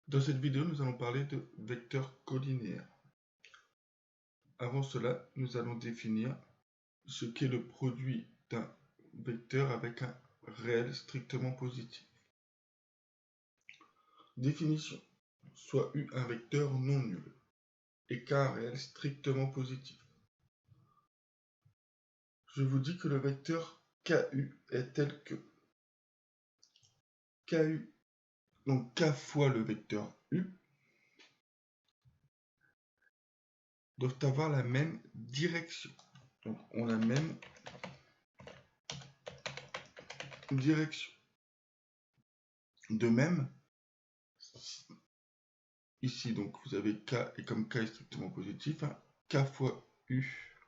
Dans cette vidéo, nous allons parler de vecteurs collinéaires. Avant cela, nous allons définir ce qu'est le produit d'un vecteur avec un réel strictement positif. Définition. Soit U un vecteur non nul et K un réel strictement positif. Je vous dis que le vecteur KU est tel que KU, donc K fois le vecteur U, doivent avoir la même direction. Donc on a la même direction. De même, ici donc vous avez K et comme K est strictement positif, K fois U,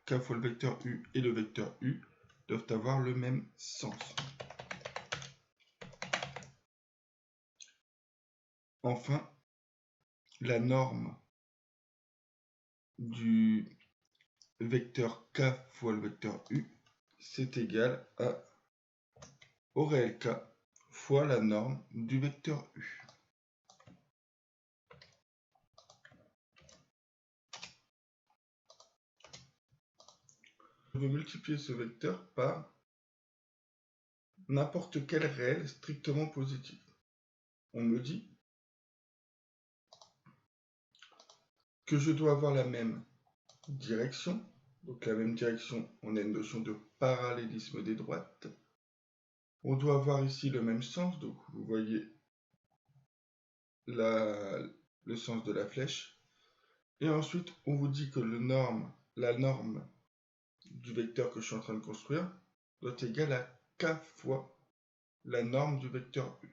K fois le vecteur U et le vecteur U doivent avoir le même sens. Enfin, la norme du vecteur K fois le vecteur U, c'est égal au réel K fois la norme du vecteur U. Je vais multiplier ce vecteur par n'importe quel réel strictement positif. On me dit que je dois avoir la même direction. Donc la même direction, on a une notion de parallélisme des droites. On doit avoir ici le même sens, donc vous voyez le sens de la flèche. Et ensuite, on vous dit que la norme du vecteur que je suis en train de construire doit être égale à K fois la norme du vecteur U.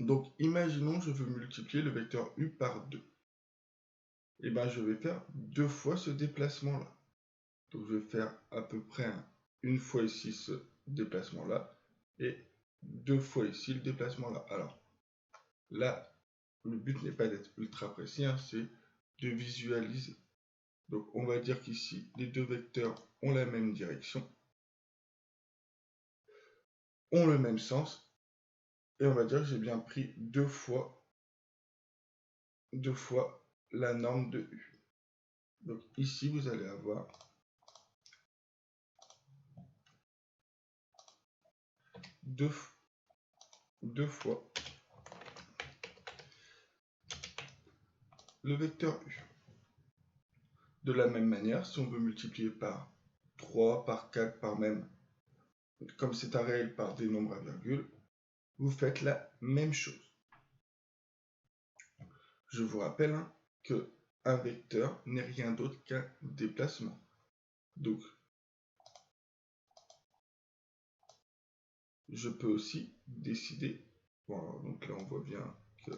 Donc imaginons que je veux multiplier le vecteur U par 2. Et bien je vais faire 2 fois ce déplacement-là. Donc je vais faire à peu près une fois ici ce déplacement-là et 2 fois ici le déplacement-là. Alors là, le but n'est pas d'être ultra précis, c'est de visualiser. Donc on va dire qu'ici, les deux vecteurs ont la même direction, ont le même sens, et on va dire que j'ai bien pris deux fois la norme de U. Donc ici, vous allez avoir deux fois le vecteur U. De la même manière, si on veut multiplier par 3, par 4, par même, comme c'est un réel par des nombres à virgule, vous faites la même chose. Je vous rappelle que un vecteur n'est rien d'autre qu'un déplacement. Donc, je peux aussi décider, bon, donc là on voit bien que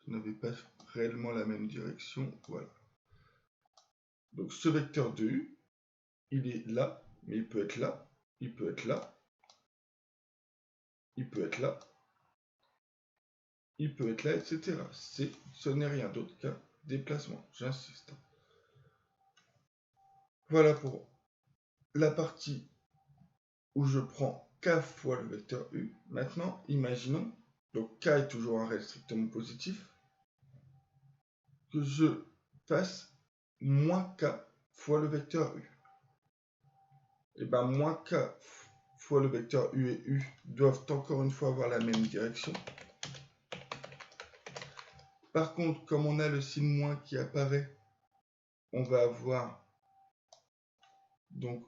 vous n'avez pas réellement la même direction, voilà. Donc ce vecteur de U, il est là, mais il peut être là, il peut être là, il peut être là, il peut être là, etc. Ce n'est rien d'autre qu'un déplacement, j'insiste. Voilà pour la partie où je prends K fois le vecteur U. Maintenant, imaginons, donc K est toujours un réel strictement positif, que je fasse moins K fois le vecteur U. Et bien moins K fois le vecteur U et U doivent encore une fois avoir la même direction. Par contre, comme on a le signe moins qui apparaît, on va avoir donc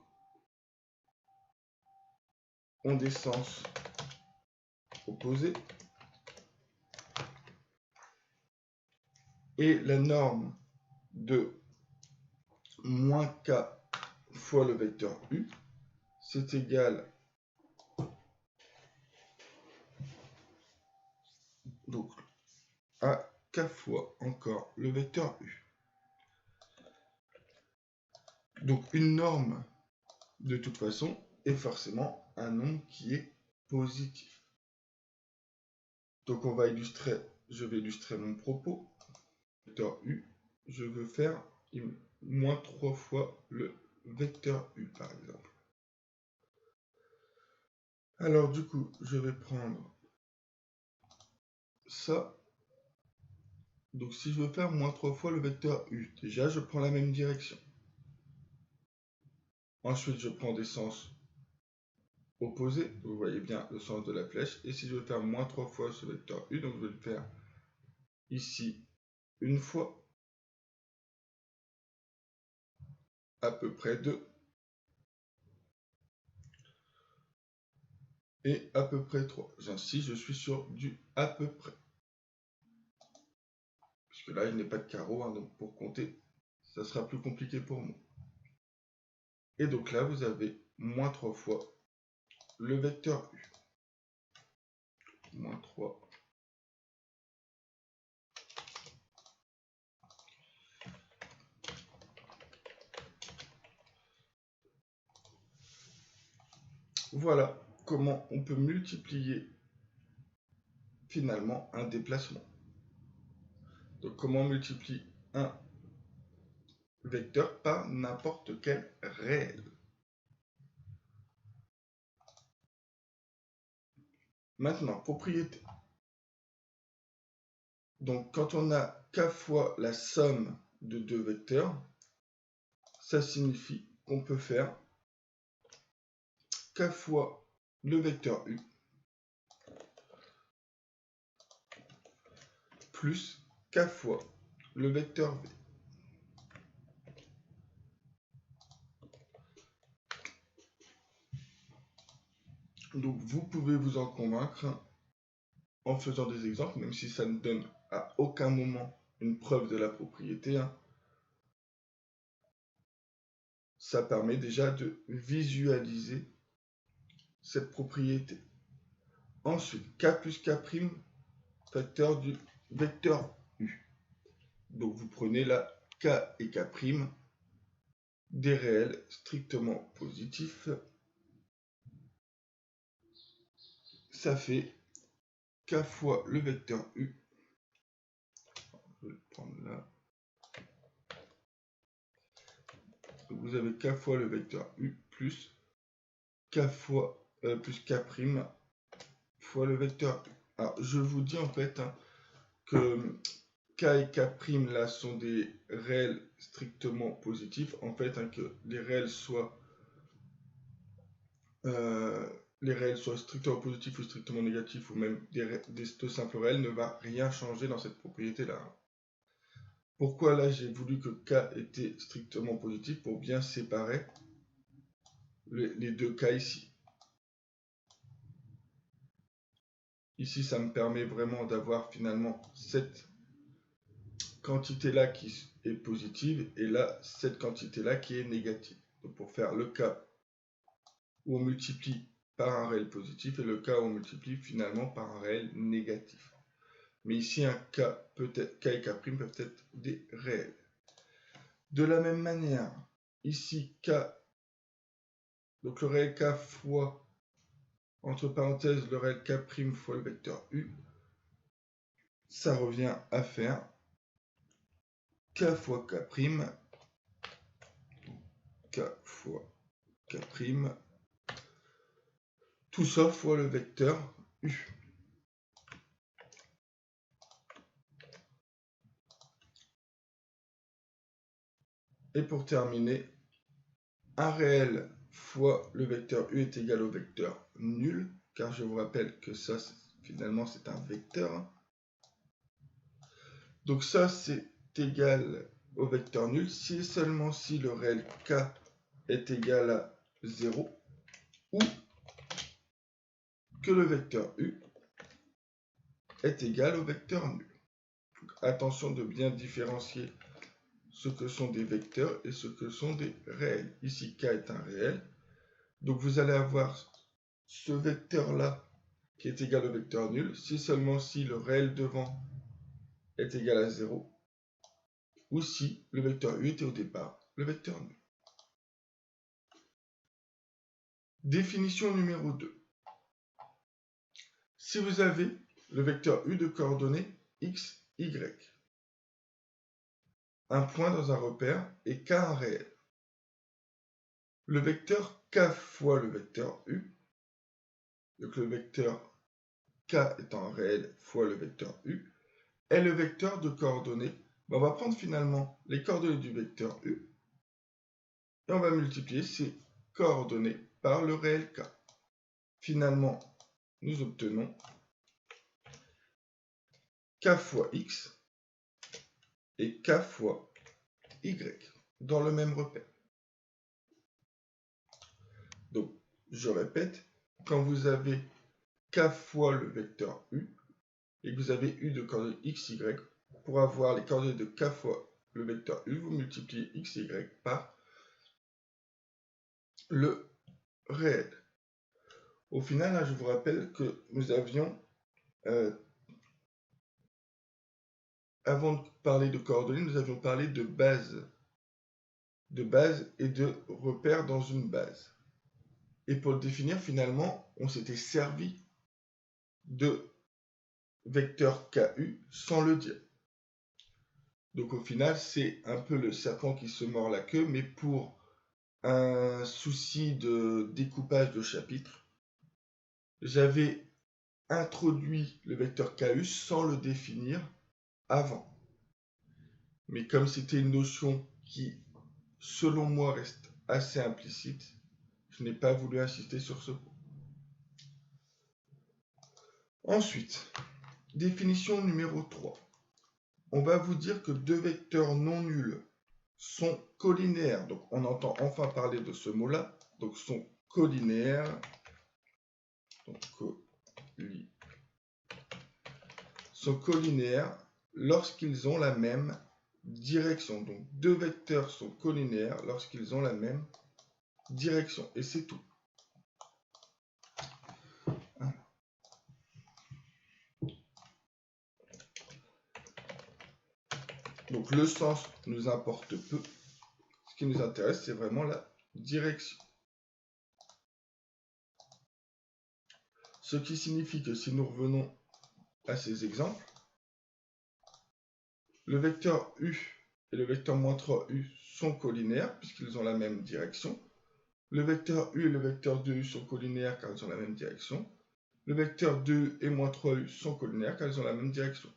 ont des sens opposés. Et la norme de moins K fois le vecteur U, c'est égal donc à K fois encore le vecteur U. Donc une norme, de toute façon, est forcément un nombre qui est positif. Donc on va illustrer, je vais illustrer mon propos. Vecteur U, je veux faire moins 3 fois le vecteur U par exemple. Alors du coup, je vais prendre ça. Donc si je veux faire moins 3 fois le vecteur U, déjà je prends la même direction. Ensuite je prends des sens opposés, vous voyez bien le sens de la flèche. Et si je veux faire moins 3 fois ce vecteur U, donc je vais le faire ici une fois, à peu près 2, et à peu près 3. J'insiste, je suis sur du à peu près. Puisque là, il n'est pas de carreau, hein, donc pour compter, ça sera plus compliqué pour moi. Et donc là, vous avez moins 3 fois le vecteur U. Moins 3. Voilà comment on peut multiplier finalement un déplacement. Donc comment on multiplie un vecteur par n'importe quel réel. Maintenant, propriété. Donc quand on a k fois la somme de deux vecteurs, ça signifie qu'on peut faire k fois le vecteur U plus k fois le vecteur V. Donc vous pouvez vous en convaincre en faisant des exemples, même si ça ne donne à aucun moment une preuve de la propriété. Ça permet déjà de visualiser cette propriété. Ensuite, k plus k', facteur du vecteur U. Donc vous prenez là k et k', des réels strictement positifs. Ça fait k fois le vecteur U. Je vais le prendre là. Donc vous avez k fois le vecteur U plus k fois plus k' fois le vecteur U. Alors je vous dis en fait que k et k' là sont des réels strictement positifs. En fait, que les réels soient strictement positifs ou strictement négatifs, ou même de simples réels, ne va rien changer dans cette propriété-là. Pourquoi là j'ai voulu que k était strictement positif? Pour bien séparer les deux cas ici. Ici, ça me permet vraiment d'avoir finalement cette quantité-là qui est positive, et là, cette quantité-là qui est négative. Donc pour faire le cas où on multiplie par un réel positif et le cas où on multiplie finalement par un réel négatif. Mais ici, un k et k' peuvent être des réels. De la même manière, ici, k, donc le réel k fois, entre parenthèses, le réel k' fois le vecteur U, ça revient à faire k fois k', k fois k', tout ça fois le vecteur U. Et pour terminer, un réel fois le vecteur U est égal au vecteur nul, car je vous rappelle que ça, finalement, c'est un vecteur. Donc ça, c'est égal au vecteur nul si et seulement si le réel k est égal à 0 ou que le vecteur U est égal au vecteur nul. Donc, attention de bien différencier ce que sont des vecteurs et ce que sont des réels. Ici, k est un réel. Donc vous allez avoir ce vecteur-là qui est égal au vecteur nul, si seulement si le réel devant est égal à 0, ou si le vecteur U était au départ le vecteur nul. Définition numéro 2. Si vous avez le vecteur U de coordonnées x, y, un point dans un repère et k un réel, le vecteur k fois le vecteur U, donc le vecteur K étant un réel fois le vecteur U, est le vecteur de coordonnées. On va prendre finalement les coordonnées du vecteur U et on va multiplier ces coordonnées par le réel K. Finalement, nous obtenons K fois X et K fois Y dans le même repère. Donc, je répète, quand vous avez K fois le vecteur U et que vous avez U de coordonnées X, Y, pour avoir les coordonnées de K fois le vecteur U, vous multipliez X, Y par le réel. Au final, là, je vous rappelle que nous avions, avant de parler de coordonnées, nous avions parlé de base et de repères dans une base. Et pour le définir, finalement, on s'était servi de vecteur KU sans le dire. Donc au final, c'est un peu le serpent qui se mord la queue, mais pour un souci de découpage de chapitre, j'avais introduit le vecteur KU sans le définir avant. Mais comme c'était une notion qui, selon moi, reste assez implicite, je n'ai pas voulu insister sur ce point. Ensuite, définition numéro 3. On va vous dire que deux vecteurs non nuls sont collinéaires. Donc, on entend enfin parler de ce mot-là. Donc, sont collinéaires. Donc, sont collinéaires lorsqu'ils ont la même direction. Donc, deux vecteurs sont collinéaires lorsqu'ils ont la même direction. Et c'est tout. Donc, le sens nous importe peu. Ce qui nous intéresse, c'est vraiment la direction. Ce qui signifie que si nous revenons à ces exemples, le vecteur U et le vecteur -3U sont collinéaires puisqu'ils ont la même direction. Le vecteur U et le vecteur 2U sont collinéaires car ils ont la même direction. Le vecteur 2U et -3U sont collinéaires car ils ont la même direction.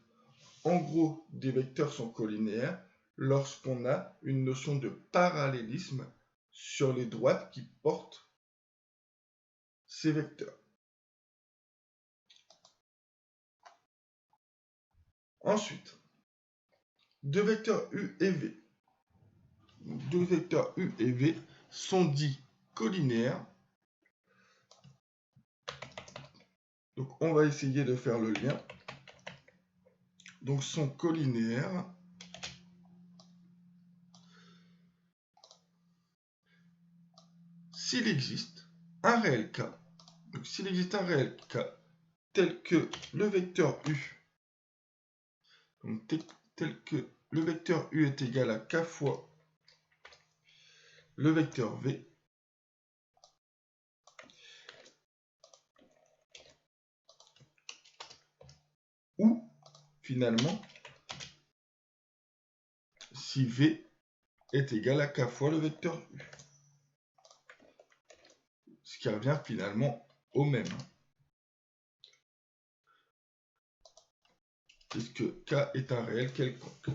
En gros, des vecteurs sont collinéaires lorsqu'on a une notion de parallélisme sur les droites qui portent ces vecteurs. Ensuite, deux vecteurs U et V. Deux vecteurs U et V sont dits collinéaires. Donc, on va essayer de faire le lien. Donc, sont collinéaires s'il existe un réel K. Donc, s'il existe un réel K tel que le vecteur U, donc tel que le vecteur U est égal à K fois le vecteur V, ou finalement si V est égal à K fois le vecteur U. Ce qui revient finalement au même. Puisque K est un réel quelconque.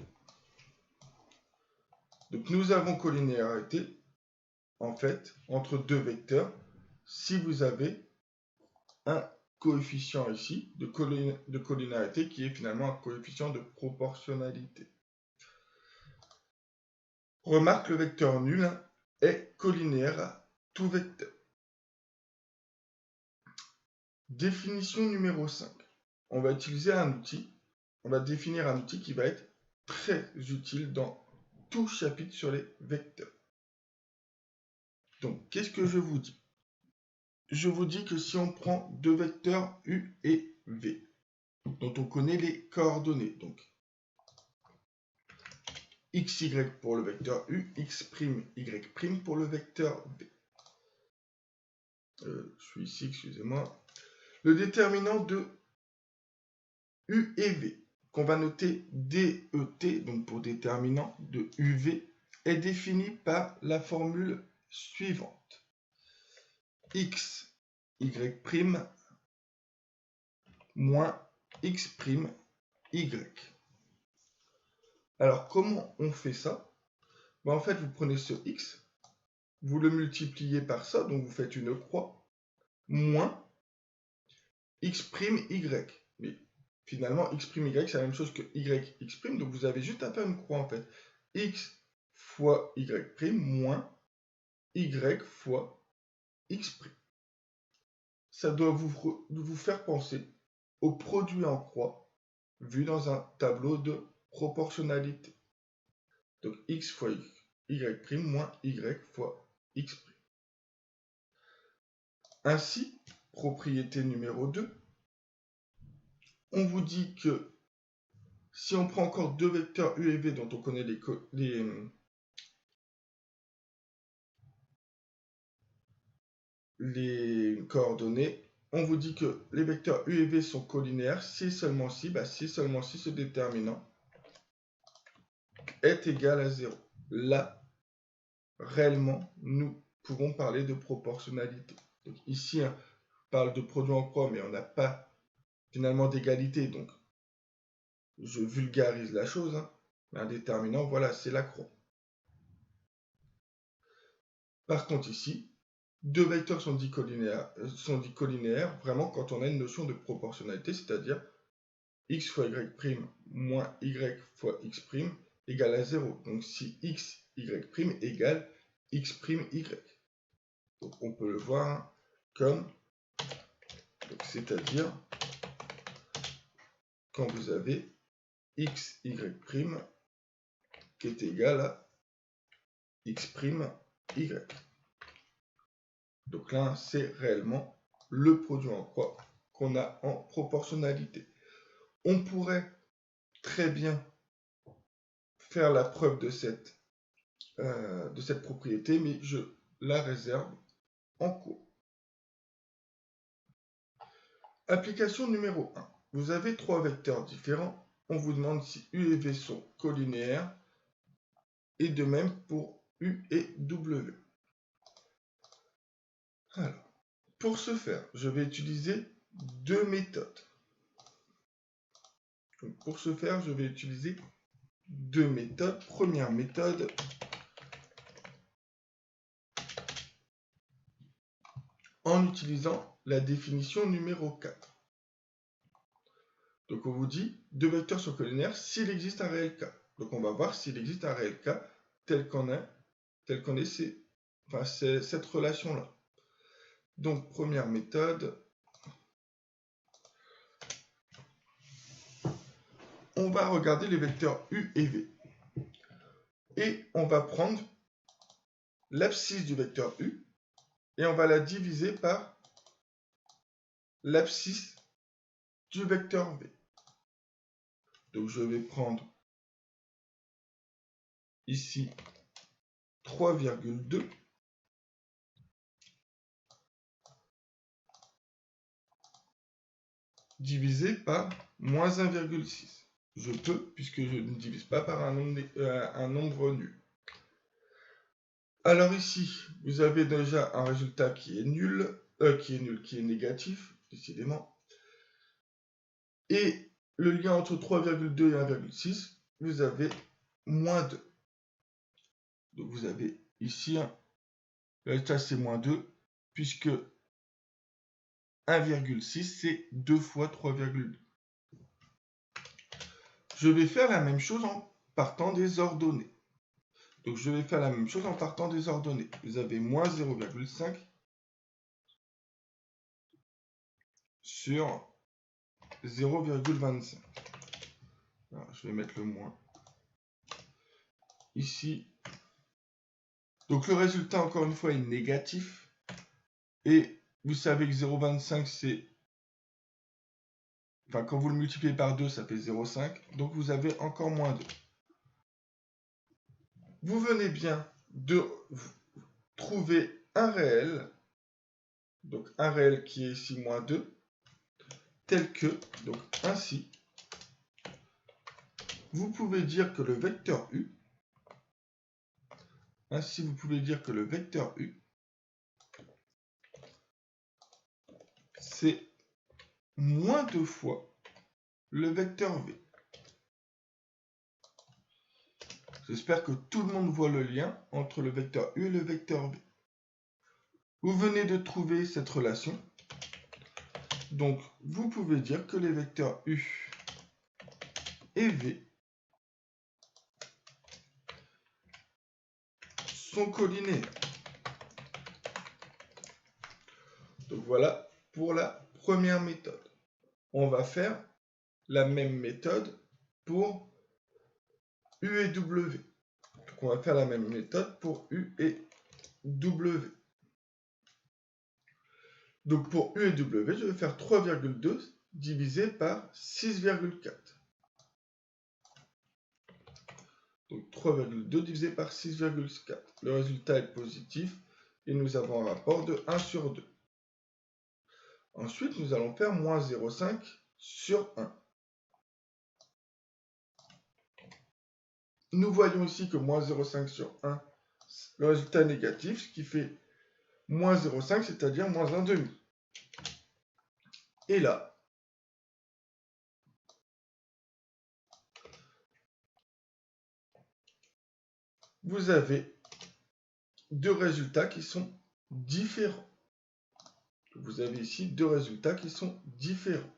Donc nous avons collinéarité, en fait, entre deux vecteurs, si vous avez un coefficient ici de collinéarité qui est finalement un coefficient de proportionnalité. Remarque, le vecteur nul est collinéaire à tout vecteur. Définition numéro 5. On va utiliser un outil, on va définir un outil qui va être très utile dans tout chapitre sur les vecteurs. Donc, qu'est-ce que je vous dis? Je vous dis que si on prend deux vecteurs U et V, dont on connaît les coordonnées, donc xy pour le vecteur U, x', y' pour le vecteur V. Je suis ici, excusez-moi. Le déterminant de U et V, qu'on va noter DET, donc pour déterminant de UV, est défini par la formule suivante. X, Y', moins x', y. Alors, comment on fait ça? Ben, en fait, vous prenez ce x, vous le multipliez par ça, donc vous faites une croix, moins x', y. Mais finalement, x', y, c'est la même chose que y, x', donc vous avez juste à faire une croix, en fait. X fois y', moins y fois x'. Ça doit vous faire penser au produit en croix vu dans un tableau de proportionnalité. Donc x fois y' moins y fois x'. Ainsi, propriété numéro 2, on vous dit que si on prend encore deux vecteurs u et v dont on connaît les coordonnées, on vous dit que les vecteurs u et v sont collinéaires si et seulement si, ce déterminant est égal à 0. Là, réellement, nous pouvons parler de proportionnalité. Donc ici, on parle de produit en croix, mais on n'a pas finalement d'égalité, donc je vulgarise la chose. Un déterminant, voilà, c'est la croix. Par contre ici, deux vecteurs sont dits collinéaires vraiment quand on a une notion de proportionnalité, c'est-à-dire x fois y' moins y fois x' égale à 0. Donc si x, y' égale x', y. Donc on peut le voir comme, c'est-à-dire quand vous avez x, y' qui est égal à x', y. Donc là, c'est réellement le produit en croix qu'on a en proportionnalité. On pourrait très bien faire la preuve de cette propriété, mais je la réserve en cours. Application numéro 1. Vous avez trois vecteurs différents. On vous demande si U et V sont collinéaires, et de même pour U et W. Alors, pour ce faire, je vais utiliser deux méthodes. Donc, pour ce faire, je vais utiliser deux méthodes. Première méthode, en utilisant la définition numéro 4. Donc on vous dit, deux vecteurs sont collinéaires s'il existe un réel cas. Donc on va voir s'il existe un réel cas tel qu'on est cette relation-là. Donc première méthode, on va regarder les vecteurs U et V. Et on va prendre l'abscisse du vecteur U et on va la diviser par l'abscisse du vecteur V. Donc je vais prendre ici 3,2 divisé par moins 1,6. Je peux, puisque je ne divise pas par un nombre nul. Alors ici, vous avez déjà un résultat qui est négatif, décidément. Et le lien entre 3,2 et 1,6, vous avez moins 2. Donc vous avez ici, le résultat c'est moins 2, puisque 1,6 c'est 2 fois 3,2. Je vais faire la même chose en partant des ordonnées. Donc je vais faire la même chose en partant des ordonnées. Vous avez moins 0,5 sur 0,25. Alors, je vais mettre le moins ici. Donc le résultat, encore une fois, est négatif. Et vous savez que 0,25, c'est... Enfin, quand vous le multipliez par 2, ça fait 0,5. Donc vous avez encore moins 2. Vous venez bien de trouver un réel. Donc un réel qui est ici moins 2. Tel que, donc ainsi, vous pouvez dire que le vecteur U, c'est moins 2 fois le vecteur V. J'espère que tout le monde voit le lien entre le vecteur U et le vecteur V. Vous venez de trouver cette relation. Donc, vous pouvez dire que les vecteurs U et V sont collinaires. Donc voilà pour la première méthode. On va faire la même méthode pour U et W. Donc on va faire la même méthode pour U et W. Donc pour U et W, je vais faire 3,2 divisé par 6,4. Donc 3,2 divisé par 6,4. Le résultat est positif et nous avons un rapport de 1 sur 2. Ensuite, nous allons faire moins 0,5 sur 1. Nous voyons ici que moins 0,5 sur 1, le résultat est négatif, ce qui fait moins 0,5, c'est-à-dire moins 1,5. Et là, vous avez deux résultats qui sont différents. Vous avez ici deux résultats qui sont différents.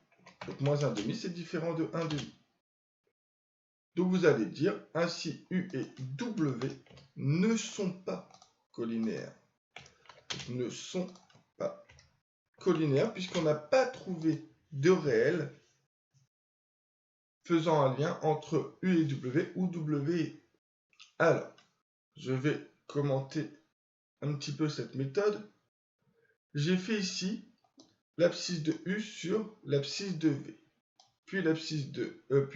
Donc moins 1,5, c'est différent de 1,5. Donc vous allez dire, ainsi U et W ne sont pas collinaires. Ne sont pas collinaires puisqu'on n'a pas trouvé de réel faisant un lien entre U et W ou W et U. Alors, je vais commenter un petit peu cette méthode. J'ai fait ici l'abscisse de U sur l'abscisse de V, puis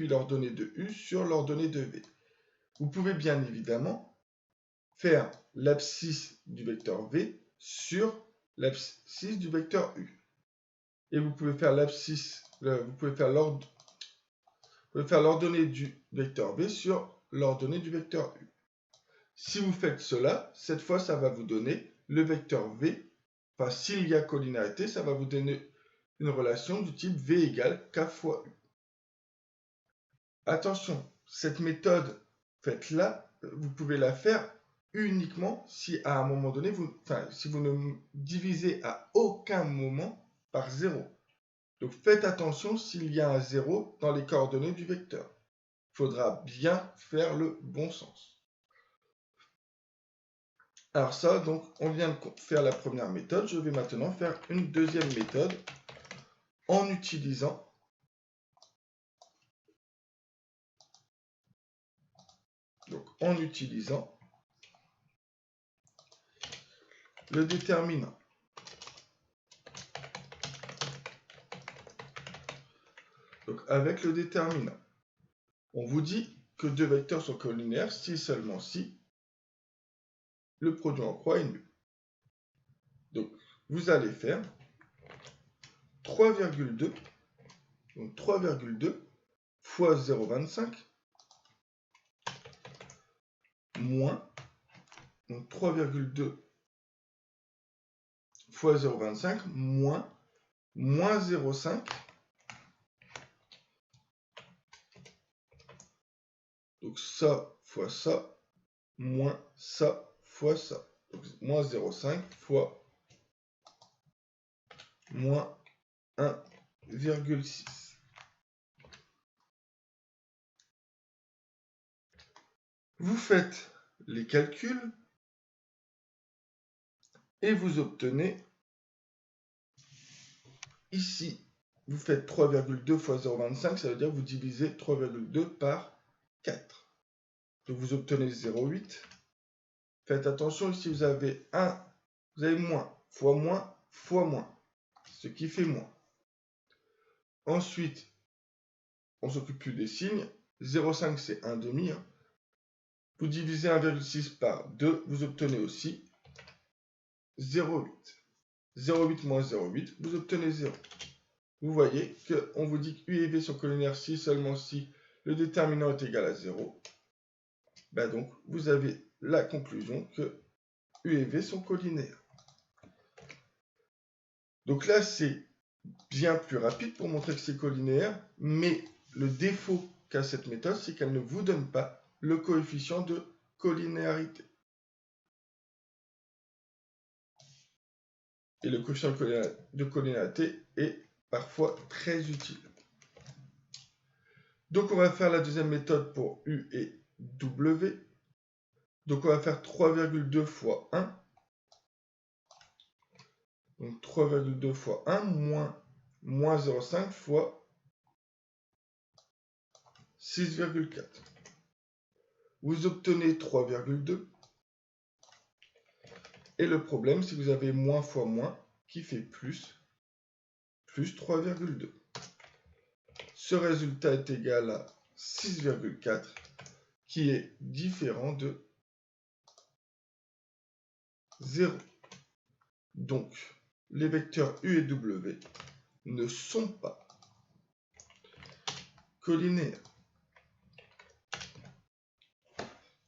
l'ordonnée de U sur l'ordonnée de V. Vous pouvez bien évidemment faire l'abscisse du vecteur V sur l'abscisse du vecteur U. Et vous pouvez faire l'ordonnée du vecteur V sur l'ordonnée du vecteur U. Si vous faites cela, cette fois, ça va vous donner le vecteur V. Enfin, s'il y a collinarité, ça va vous donner une relation du type V égale K fois U. Attention, cette méthode, faites-la, vous pouvez la faire uniquement si à un moment donné, si vous ne divisez à aucun moment par 0. Donc faites attention s'il y a un 0 dans les coordonnées du vecteur. Il faudra bien faire le bon sens. Alors ça, donc, on vient de faire la première méthode. Je vais maintenant faire une deuxième méthode en utilisant le déterminant. Donc avec le déterminant, on vous dit que deux vecteurs sont collinaires si seulement si le produit en croix est nul. Donc vous allez faire 3,2, donc 3,2 fois 0,25 moins, donc 3,2 fois 0,25 moins 0,5 donc ça fois ça moins ça fois ça. Donc moins 0,5 fois moins 1,6. Vous faites les calculs et vous obtenez ici, vous faites 3,2 fois 0,25, ça veut dire que vous divisez 3,2 par 4. Donc vous obtenez 0,8. Faites attention, ici vous avez moins, fois moins, ce qui fait moins. Ensuite, on ne s'occupe plus des signes. 0,5 c'est 1,5. Vous divisez 1,6 par 2, vous obtenez aussi 0,8. 0,8 moins 0,8, vous obtenez 0. Vous voyez qu'on vous dit que U et V sont collinaires si seulement si le déterminant est égal à 0. Donc, vous avez la conclusion que U et V sont collinaires. Donc là, c'est bien plus rapide pour montrer que c'est collinéaire, mais le défaut qu'a cette méthode, c'est qu'elle ne vous donne pas le coefficient de collinéarité. Et le coefficient de collinéarité est parfois très utile. Donc on va faire la deuxième méthode pour U et W. Donc on va faire 3,2 fois 1. Donc 3,2 fois 1 moins 0,5 fois 6,4. Vous obtenez 3,2. Et le problème, c'est que vous avez moins fois moins qui fait plus 3,2. Ce résultat est égal à 6,4 qui est différent de 0. Donc, les vecteurs U et W ne sont pas collinéaires.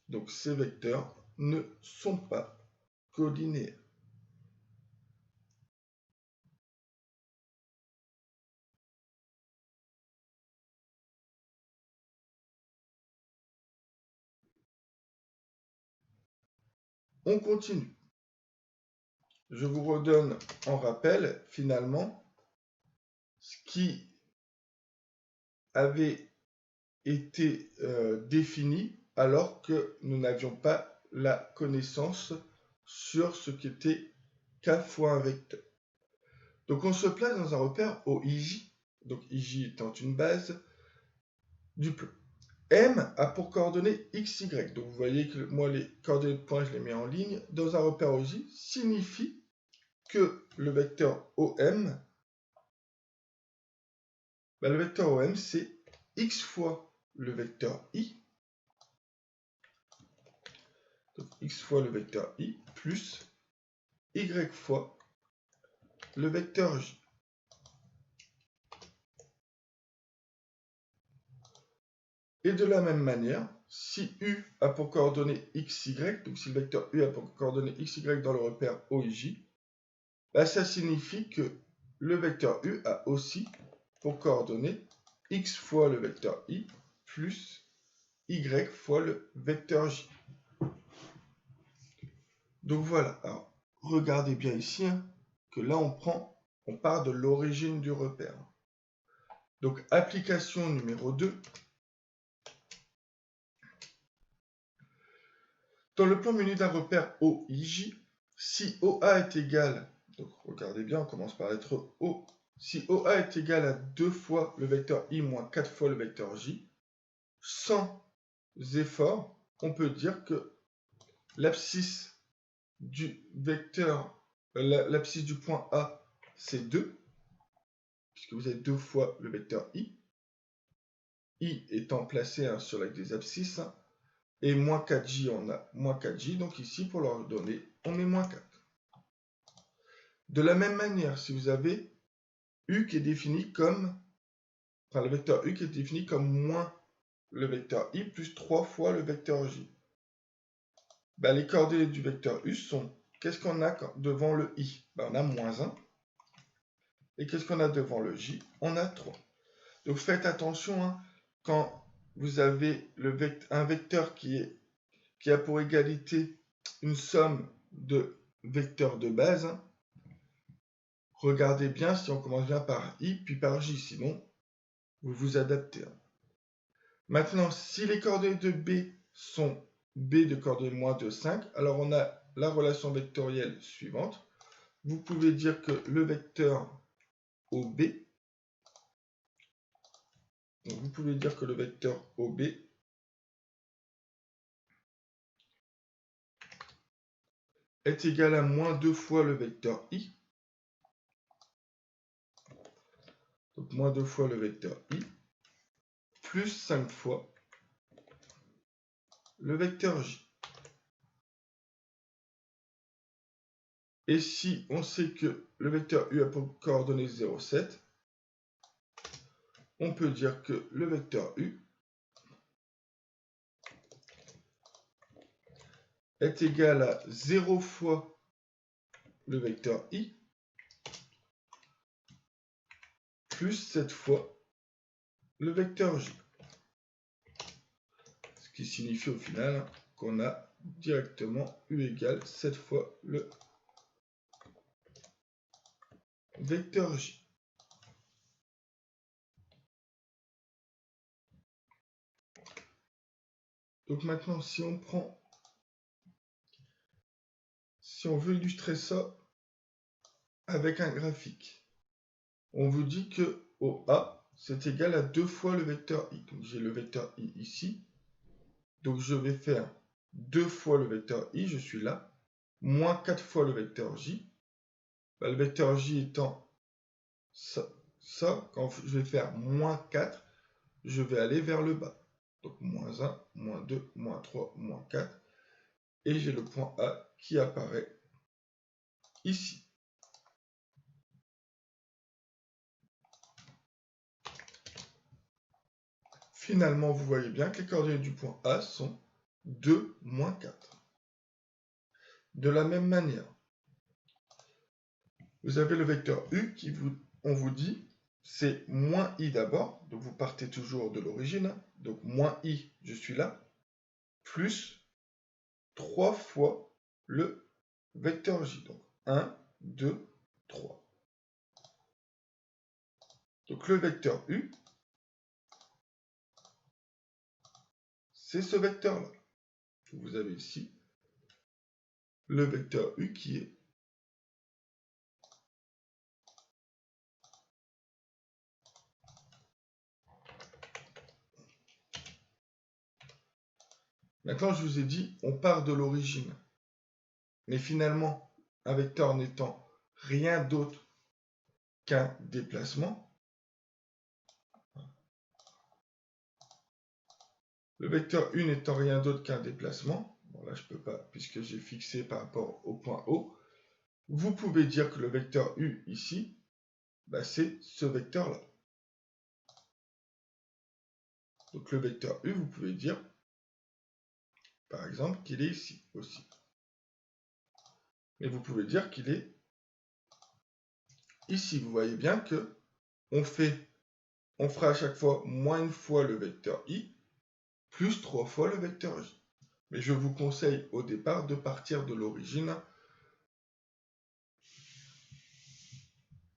Donc, ces vecteurs ne sont pas collinéaires. On continue. Je vous redonne en rappel, finalement, ce qui avait été défini alors que nous n'avions pas la connaissance sur ce qu'était k fois un vecteur. Donc on se place dans un repère OIJ, donc IJ étant une base du plan. M a pour coordonnées x, y. Donc vous voyez que moi les coordonnées de points je les mets en ligne. Dans un repère OIJ signifie que le vecteur OM, le vecteur OM c'est x fois le vecteur I, donc x fois le vecteur I, plus y fois le vecteur J. Et de la même manière, si U a pour coordonnées x, y, donc si le vecteur U a pour coordonnées x, y dans le repère OIJ, ça signifie que le vecteur U a aussi pour coordonnées x fois le vecteur I plus y fois le vecteur J. Donc voilà, alors regardez bien ici que là on part de l'origine du repère. Donc application numéro 2. Dans le plan menu d'un repère OIJ, si OA est égal, donc regardez bien, on commence par la lettre O, si OA est égal à 2 fois le vecteur I moins 4 fois le vecteur J, sans effort, on peut dire que l'abscisse du vecteur, l'abscisse du point A, c'est 2, puisque vous avez 2 fois le vecteur I étant placé sur l'axe des abscisses, et moins 4j, on a moins 4j, donc ici, pour leur donner, on met moins 4. De la même manière, si vous avez U qui est défini comme, le vecteur U qui est défini comme moins le vecteur I plus 3 fois le vecteur J, les coordonnées du vecteur U sont, qu'est-ce qu'on a devant le I? On a moins 1. Et qu'est-ce qu'on a devant le J? On a 3. Donc faites attention, quand vous avez un vecteur qui a pour égalité une somme de vecteurs de base, regardez bien si on commence bien par I puis par J, sinon vous vous adaptez. Maintenant, si les coordonnées de B sont B de coordonnées moins de 5, alors on a la relation vectorielle suivante. Vous pouvez dire que le vecteur OB, donc vous pouvez dire que le vecteur OB est égal à moins 2 fois le vecteur I, donc moins 2 fois le vecteur I, plus 5 fois le vecteur J. Et si on sait que le vecteur U a pour coordonnées 0,7, on peut dire que le vecteur U est égal à 0 fois le vecteur I plus 7 fois le vecteur j. Ce qui signifie au final qu'on a directement u égale 7 fois le vecteur j. Donc maintenant, si on veut illustrer ça avec un graphique, on vous dit que OA, c'est égal à 2 fois le vecteur i. Donc j'ai le vecteur i ici. Donc je vais faire 2 fois le vecteur i, je suis là, moins 4 fois le vecteur j. Le vecteur j étant ça, quand je vais faire moins 4, je vais aller vers le bas. Donc moins 1, moins 2, moins 3, moins 4. Et j'ai le point A qui apparaît ici. Finalement, vous voyez bien que les coordonnées du point A sont 2, moins 4. De la même manière, vous avez le vecteur U qui on vous dit, c'est moins I d'abord, donc vous partez toujours de l'origine, donc moins I, je suis là, plus 3 fois le vecteur J, donc 1, 2, 3. Donc le vecteur U, c'est ce vecteur-là. Vous avez ici le vecteur U qui est Maintenant, je vous ai dit, on part de l'origine. Mais finalement, un vecteur n'étant rien d'autre qu'un déplacement, le vecteur U n'étant rien d'autre qu'un déplacement, bon là je ne peux pas puisque j'ai fixé par rapport au point O, vous pouvez dire que le vecteur U ici, c'est ce vecteur-là. Donc le vecteur U, vous pouvez dire, par exemple, qu'il est ici aussi. Mais vous pouvez dire qu'il est ici. Vous voyez bien que on fera à chaque fois moins une fois le vecteur I, plus 3 fois le vecteur J. Mais je vous conseille au départ de partir de l'origine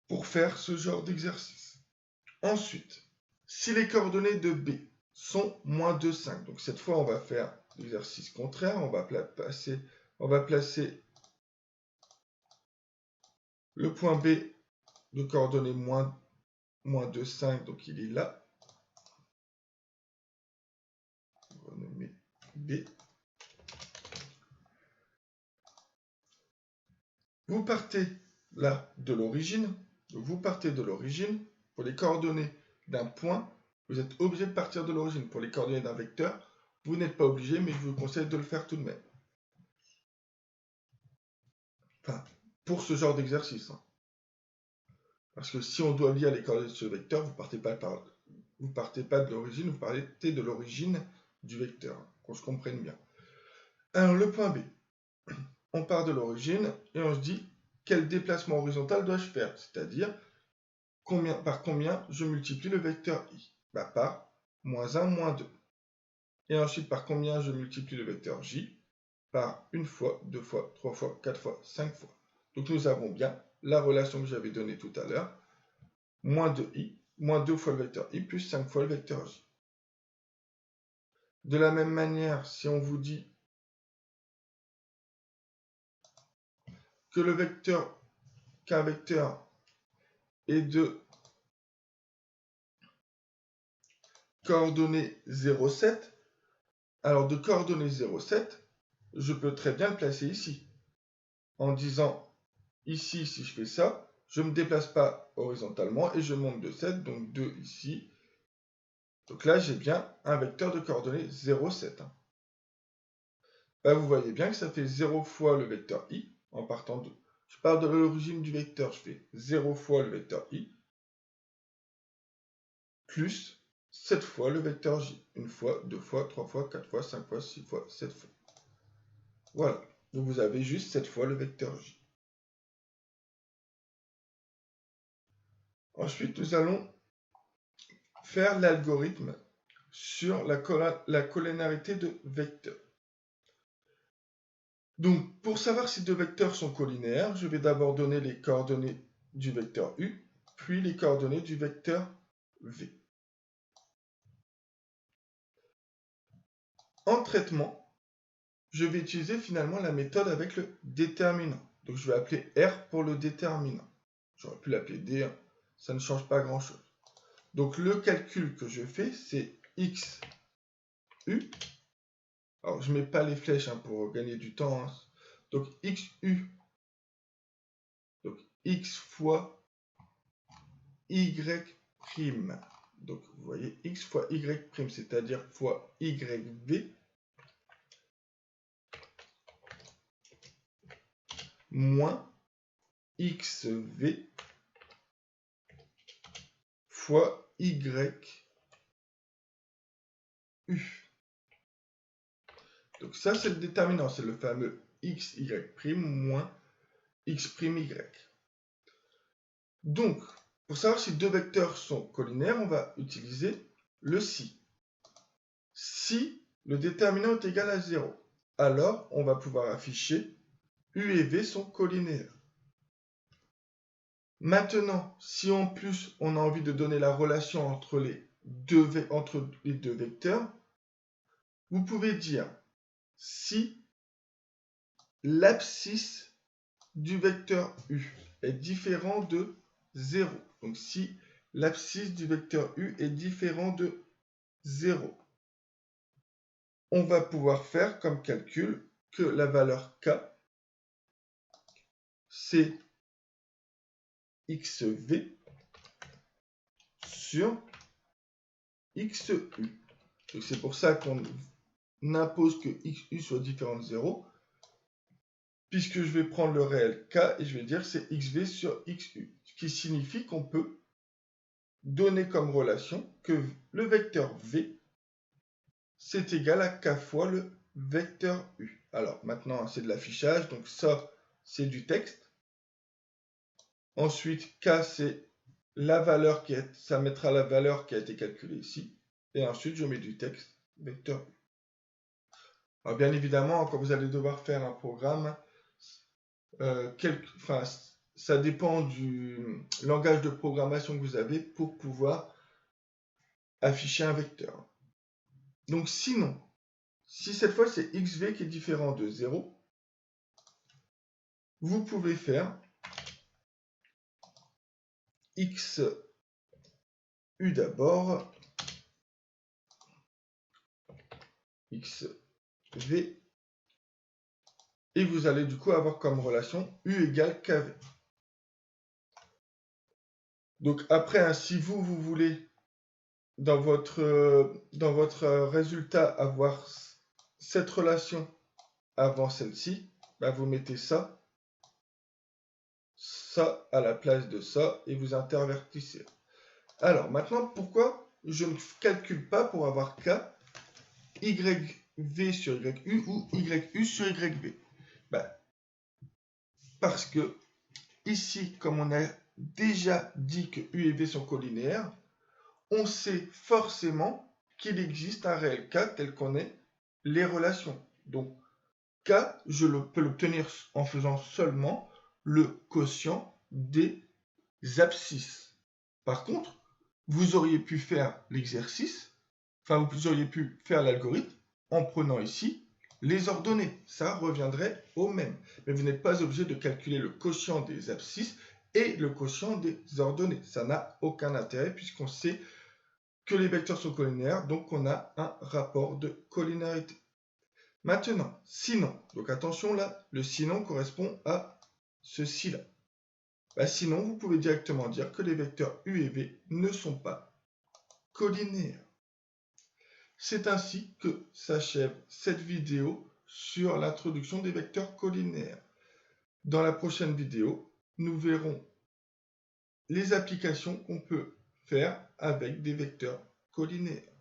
pour faire ce genre d'exercice. Ensuite, si les coordonnées de B sont moins 2, 5, donc cette fois on va faire l'exercice contraire, on va placer le point B de coordonnées moins 2, 5, donc il est là. On va nommer B. Vous partez là de l'origine. Vous partez de l'origine. Pour les coordonnées d'un point, vous êtes obligé de partir de l'origine. Pour les coordonnées d'un vecteur, vous n'êtes pas obligé, mais je vous conseille de le faire tout de même. Enfin, pour ce genre d'exercice. Parce que si on doit lire les coordonnées de ce vecteur, vous ne partez pas de l'origine, vous partez de l'origine du vecteur. Qu'on se comprenne bien. Alors, le point B. On part de l'origine et on se dit quel déplacement horizontal dois-je faire? C'est-à-dire, par combien je multiplie le vecteur i? Par moins 1, moins 2. Et ensuite, par combien je multiplie le vecteur j? Par une fois, 2 fois, 3 fois, 4 fois, 5 fois. Donc nous avons bien la relation que j'avais donnée tout à l'heure. Moins 2i, moins 2 fois le vecteur i, plus 5 fois le vecteur j. De la même manière, si on vous dit que qu'un vecteur est de coordonnées 0,7, alors de coordonnées 0,7, je peux très bien le placer ici. En disant, ici, si je fais ça, je ne me déplace pas horizontalement et je monte de 7, donc 2 ici. Donc là, j'ai bien un vecteur de coordonnées 0,7. Vous voyez bien que ça fait 0 fois le vecteur i en partant de... Je pars de l'origine du vecteur, je fais 0 fois le vecteur i, plus 7 fois le vecteur j. Une fois, 2 fois, 3 fois, 4 fois, 5 fois, 6 fois, 7 fois. Voilà. Donc vous avez juste 7 fois le vecteur j. Ensuite, nous allons faire l'algorithme sur la collinarité de vecteurs. Donc, pour savoir si deux vecteurs sont collinaires, je vais d'abord donner les coordonnées du vecteur U, puis les coordonnées du vecteur V. En traitement, je vais utiliser finalement la méthode avec le déterminant. Donc, je vais appeler R pour le déterminant. J'aurais pu l'appeler D1, ça ne change pas grand-chose. Donc, le calcul que je fais, c'est x u. Alors, je ne mets pas les flèches pour gagner du temps. Donc, xu, donc x fois y prime. Donc, vous voyez, x fois y prime, c'est-à-dire fois yv, moins xv foisyu. Donc ça, c'est le déterminant, c'est le fameux xy' moins x'y. Donc, pour savoir si deux vecteurs sont collinaires, on va utiliser le si. Si le déterminant est égal à 0, alors on va pouvoir afficher u et v sont collinaires. Maintenant, si en plus on a envie de donner la relation entre les deux vecteurs, vous pouvez dire si l'abscisse du vecteur u est différent de 0. Donc si l'abscisse du vecteur u est différent de 0, on va pouvoir faire comme calcul que la valeur k, c'est xv sur xu. Donc c'est pour ça qu'on impose que xu soit différent de 0, puisque je vais prendre le réel k et je vais dire c'est xv sur xu, ce qui signifie qu'on peut donner comme relation que le vecteur v, c'est égal à k fois le vecteur u. Alors maintenant, c'est de l'affichage, donc ça, c'est du texte. Ensuite, k, c'est la valeur ça mettra la valeur qui a été calculée ici. Et ensuite, je mets du texte, vecteur u. Alors bien évidemment, quand vous allez devoir faire un programme, ça dépend du langage de programmation que vous avez pour pouvoir afficher un vecteur. Donc sinon, si cette fois c'est xv qui est différent de 0, vous pouvez faire xu d'abord, xv, et vous allez du coup avoir comme relation u égale kv. Donc après, si vous voulez dans votre résultat avoir cette relation avant celle-ci, vous mettez ça à la place de ça et vous intervertissez. Alors maintenant, pourquoi je ne calcule pas pour avoir k yv sur yu ou yu sur yv? Parce que ici, comme on a déjà dit que u et v sont collinéaires, on sait forcément qu'il existe un réel k tel qu'on est les relations. Donc k, je peux l'obtenir en faisant seulement le quotient des abscisses. Par contre, vous auriez pu faire l'exercice, vous auriez pu faire l'algorithme en prenant ici les ordonnées. Ça reviendrait au même. Mais vous n'êtes pas obligé de calculer le quotient des abscisses et le quotient des ordonnées. Ça n'a aucun intérêt puisqu'on sait que les vecteurs sont collinaires, donc on a un rapport de collinarité. Maintenant, sinon, donc attention là, le sinon correspond à ceci là. Sinon, vous pouvez directement dire que les vecteurs u et v ne sont pas collinaires. C'est ainsi que s'achève cette vidéo sur l'introduction des vecteurs collinaires. Dans la prochaine vidéo, nous verrons les applications qu'on peut faire avec des vecteurs collinaires.